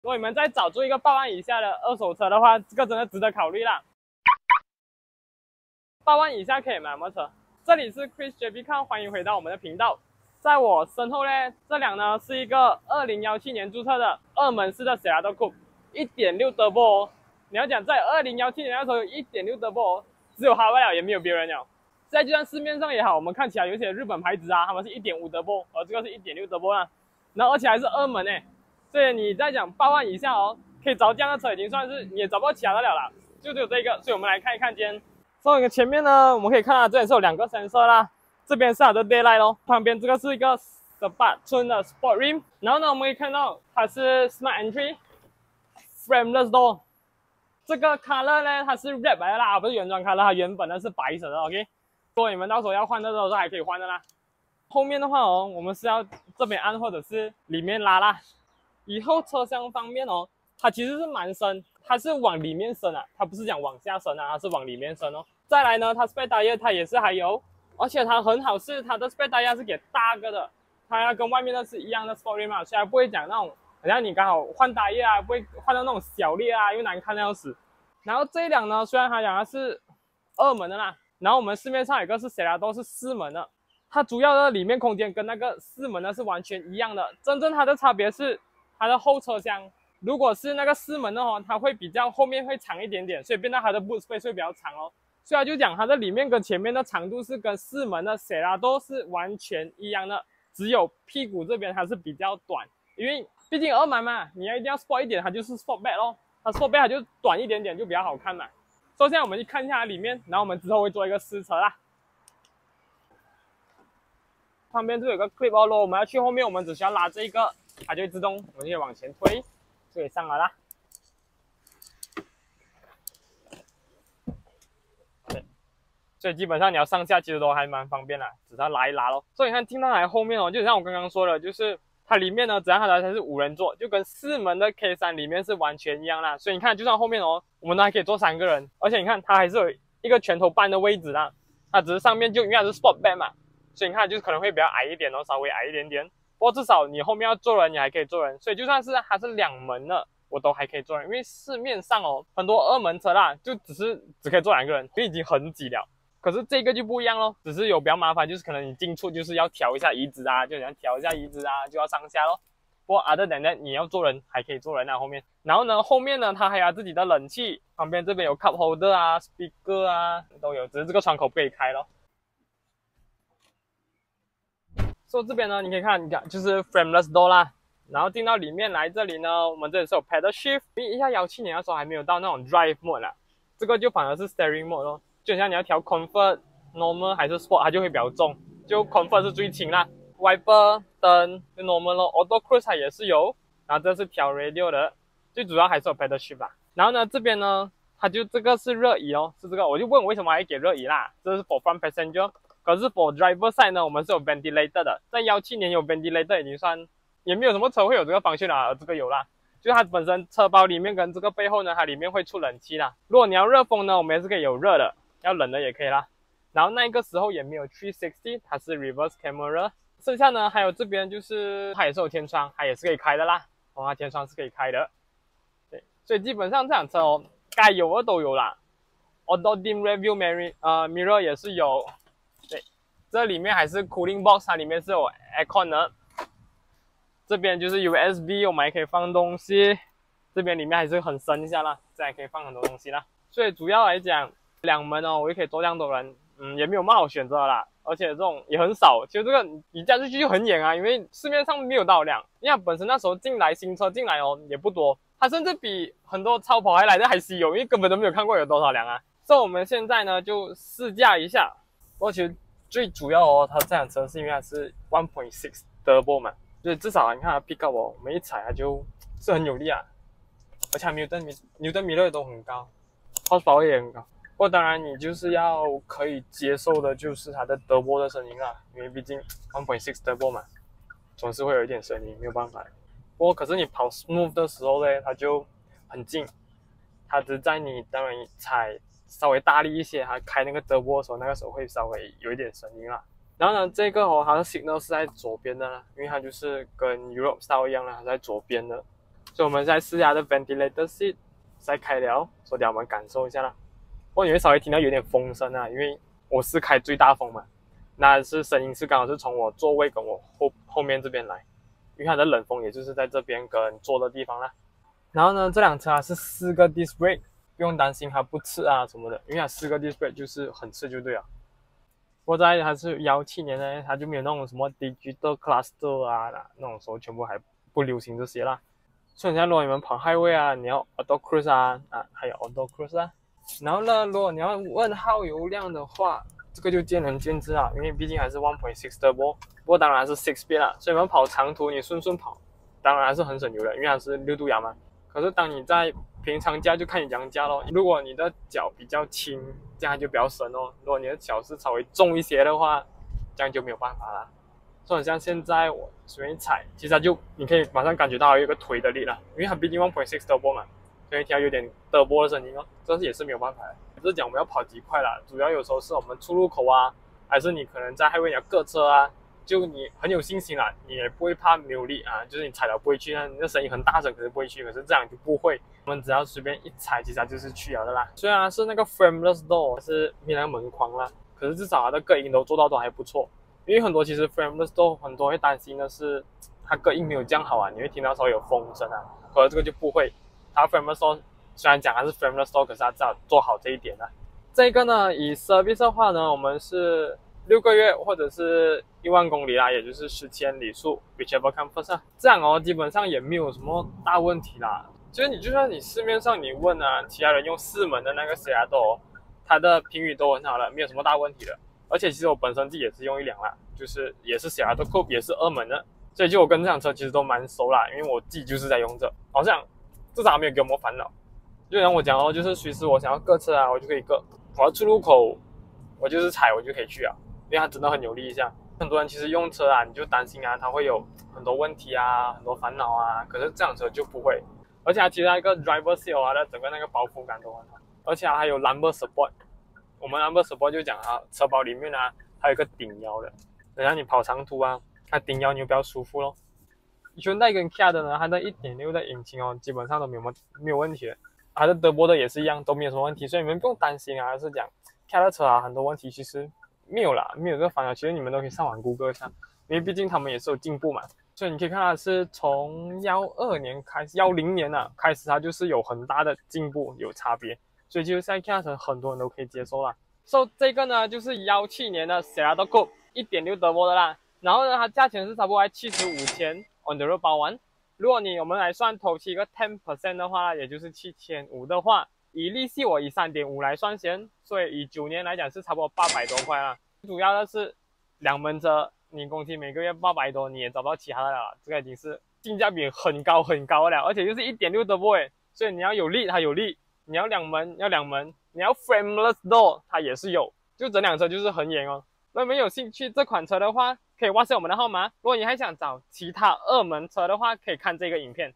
如果你们再找出一个8万以下的二手车的话，这个真的值得考虑啦。8万以下可以买什么车？这里是 Chris JB Car， 欢迎回到我们的频道。在我身后呢，这辆呢是一个2017年注册的2门式的 Cerato Coupe， 1.6 Turbo 哦。你要讲在2017年那时候有1.6 Turbo 哦，只有哈维了，也没有别人了。现在就算市面上也好，我们看起来有些日本牌子啊，他们是1.5 Turbo， 而这个是1.6 Turbo 啊，然后而且还是2门诶。所以你在讲8万以下哦，可以找这样的车已经算是你也找不到其他的了啦，就只有这个。所以我们来看一看今天。所以前面呢，我们可以看到这里是有2个 sensor 啦，这边是它的 daylight 咯，旁边这个是一个18寸的 Sport Rim， 然后呢，我们可以看到它是 Smart Entry，Frameless Door。这个 color 呢，它是 red 来的啦，不是原装 color， 它原本的是白色的 ，OK。如果你们到时候要换的时候还可以换的啦。后面的话哦，我们是要这边按或者是里面拉啦。以后车厢方面哦，它其实是蛮深，它是往里面伸啊，它不是讲往下伸啊，它是往里面伸哦。再来呢，它 spare tire 它也是还有，而且它很好是它的 spare tire 是给大个的，它要跟外面的是一样的 sport rim 嘛，所以它不会讲那种，好像你刚好换tire啊，不会换到那种小裂啊，又难看的要死。然后这一辆呢，虽然它讲它是2门的啦，然后我们市面上有一个是 Cerato 是4门的，它主要的里面空间跟那个4门的是完全一样的，真正它的差别是它的后车厢。如果是那个4门的话，它会比较后面会长一点点，所以变到它的 boot space 会比较长哦。所以它就讲它的里面跟前面的长度是跟4门的 Cerato 是完全一样的，只有屁股这边它是比较短，因为毕竟2门嘛，你要一定要 sport 一点，它就是 sport back 咯，它 sport back 它就短一点点就比较好看嘛。所以现在我们去看一下它里面，然后我们之后会做一个试车啦。旁边就有个 clip 哦，如果我们要去后面，我们只需要拉这一个，它就会自动，我们就可以往前推，就可以上来啦。对，所以基本上你要上下其实都还蛮方便啦，只要拉一拉咯。所以你看听到来后面哦，就像我刚刚说的，就是它里面呢，只要它来才是5人座，就跟4门的 K3 里面是完全一样啦。所以你看，就算后面哦，我们都还可以坐3个人，而且你看它还是有一个拳头半的位置啦，它只是上面就因为它是 Sport Back 嘛。所以你看，就是可能会比较矮一点哦，稍微矮一点点。不过至少你后面要坐人，你还可以坐人。所以就算是它是2门的，我都还可以坐人。因为市面上哦，很多2门车啦，就只可以坐2个人，因为已经很挤了。可是这个就不一样咯，只是有比较麻烦，就是可能你进出就是要调一下椅子啊，就想调一下椅子啊，就要上下咯。不过other than that，你要坐人还可以坐人啊后面。然后呢，后面呢它还有自己的冷气，旁边这边有 cup holder 啊、speaker 啊都有，只是这个窗口不可以开咯。所以这边呢，你可以看，就是 frameless door 啦。然后进到里面来，这里呢，我们这里是有 pedal shift。因为2017年的时候还没有到那种 drive mode 啦，这个就反而是 steering mode 咯。就像你要调 comfort、normal 还是 sport， 它就会比较重。就 comfort 是最轻啦 ，wiper 灯就 normal 咯 ，auto cruise 它也是有。然后这是调 radio 的，最主要还是有 pedal shift 啦。然后呢，这边呢，它就这个是热椅哦，是这个。我就问为什么还给热椅啦？这是 for front passenger。可是 for driver side 呢，我们是有 ventilator 的，在17年有 ventilator 已经算也没有什么车会有这个方向啦，这个有啦。就它本身车包里面跟这个背后呢，它里面会出冷气啦。如果你要热风呢，我们也是可以有热的，要冷的也可以啦。然后那个时候也没有360，它是 reverse camera。剩下呢还有这边就是它也是有天窗，它也是可以开的啦。哦，它天窗是可以开的。对，所以基本上这辆车哦，该有的都有啦。Auto dim rearview mirror 也是有。对，这里面还是 cooling box， 它里面是有 aircon 的。这边就是 USB， 我们还可以放东西。这边里面还是很深一下啦，这还可以放很多东西啦。所以主要来讲，2门哦，我也可以坐这样多人，也没有蛮好选择啦。而且这种也很少，其实这个你加出去就很远啊，因为市面上没有到辆。因为本身那时候新车进来哦也不多，它甚至比很多超跑还来的还稀有，因为根本都没有看过有多少辆啊。所以我们现在呢就试驾一下。不过其实最主要哦，它这辆车是因为它是 1.6 turbo 嘛，所以至少你看它 pick up 哦，每一踩它就是很有力啊，而且牛顿米勒都很高 ，horsepower 也很高。不过当然你就是要可以接受的就是它的 turbo 的声音啦，因为毕竟 1.6 turbo 嘛，总是会有一点声音，没有办法。不过可是你跑 smooth 的时候呢，它就很静，它只在你当然踩稍微大力一些，它开那个turbo的时候，那个时候会稍微有一点声音啦。然后呢，这个哦，它的 signal 是在左边的啦，因为它就是跟 Europe style 一样啦，它在左边的。所以我们在试下的 ventilator seat 再开了，所以我们感受一下啦。不过你会稍微听到有点风声啊，因为我是开最大风嘛，那是声音是刚好是从我座位跟我后面这边来，因为它的冷风也就是在这边跟坐的地方啦。然后呢，这辆车是4个 disc brake， 不用担心它不刺啊什么的，因为它4个 disc brake 就是很刺就对了。不过在它是17年呢，它就没有那种什么 digital cluster 啊，那种时候全部还不流行这些啦。所以像如果你们跑 highway 啊，你要 auto cruise 啊，还有 auto cruise 啊。然后呢，如果你要问耗油量的话，这个就见仁见智啊，因为毕竟还是 1.6 turbo， 不过当然是 6 speed 啦，所以你们跑长途你顺跑，当然还是很省油的，因为它是6度氧嘛。可是当你在平常驾就看你怎样驾咯，如果你的脚比较轻，这样就比较省哦。如果你的脚是稍微重一些的话，这样就没有办法啦。所以像现在我随便踩，其实它就你可以马上感觉到有一个推的力啦，因为它毕竟 1.6 turbo 嘛，所以听到有点 turbo 的声音哦，这也是没有办法的。只是讲我们要跑几块啦，主要有时候是我们出入口啊，还是你可能在highway你要隔车啊，就你很有信心啦，你也不会怕没有力啊，就是你踩了不会去，你的声音很大声可是不会去，可是这样就不会，我们只要随便一踩，其实它就是去了的啦。虽然是那个 frameless door 是没那个门框啦，可是至少它的隔音都做到都还不错。因为很多其实 frameless door 很多会担心的是它隔音没有这样好啊，你会听到稍微有风声啊，可是这个就不会。它 frameless door 虽然讲它是 frameless door， 可是它至少做好这一点啊。这个呢，以 service 的话呢，我们是6个月或者是1万公里啦，也就是10千里数 whichever comes first 啊。这样哦，基本上也没有什么大问题啦。就是你就算你市面上你问啊，其他人用4门的那个 Seattle， 它的评语都很好了，没有什么大问题的。而且其实我本身自己也是用一辆啦，就是也是 Seattle Coupe， 也是2门的，所以就我跟这辆车其实都蛮熟啦，因为我自己就是在用这，好像至少没有给我烦恼。就像我讲哦，就是随时我想要隔车啊，我就可以隔，我要出入口，我就是踩我就可以去啊，因为它真的很有力一下。很多人其实用车啊，你就担心啊，它会有很多问题啊，很多烦恼啊，可是这辆车就不会，而且它其实那个 driver seat 啊，整个那个包覆感都很好，而且还有 lumbar support。我们 lumbar support 就讲啊，车包里面啊，还有一个顶腰的，等下你跑长途啊，它顶腰你就比较舒服咯。Hyundai 跟 Kia 的呢，它的 1.6 的引擎哦，基本上都没有问题的，它的德国的也是一样，都没有什么问题，所以你们不用担心啊。是讲 Kia 的车啊，很多问题其实没有啦，没有这个烦恼，其实你们都可以上网 Google 一下，因为毕竟他们也是有进步嘛。所以你可以看到是从12年开始，10年啊开始，它就是有很大的进步，有差别。所以就是现在看成很多人都可以接受啦。So 这个呢就是17年的 Seattle Coupe 1.6 turbo 的啦，然后呢它价钱是差不多75千 on the road 包完。如果我们来算头期一个 10% 的话，也就是7500的话，以利息我以 3.5 来算先，所以以9年来讲是差不多800多块啦。主要的是2门车，你工期每个月800多，你也找不到其他的了，这个已经是性价比很高了，而且就是1.6 turbo， 所以你要有力它有力。你要2门，你要 frameless door， 它也是有，就整辆车就是很严哦。如果你们有兴趣这款车的话，可以WhatsApp我们的号码。如果你还想找其他2门车的话，可以看这个影片。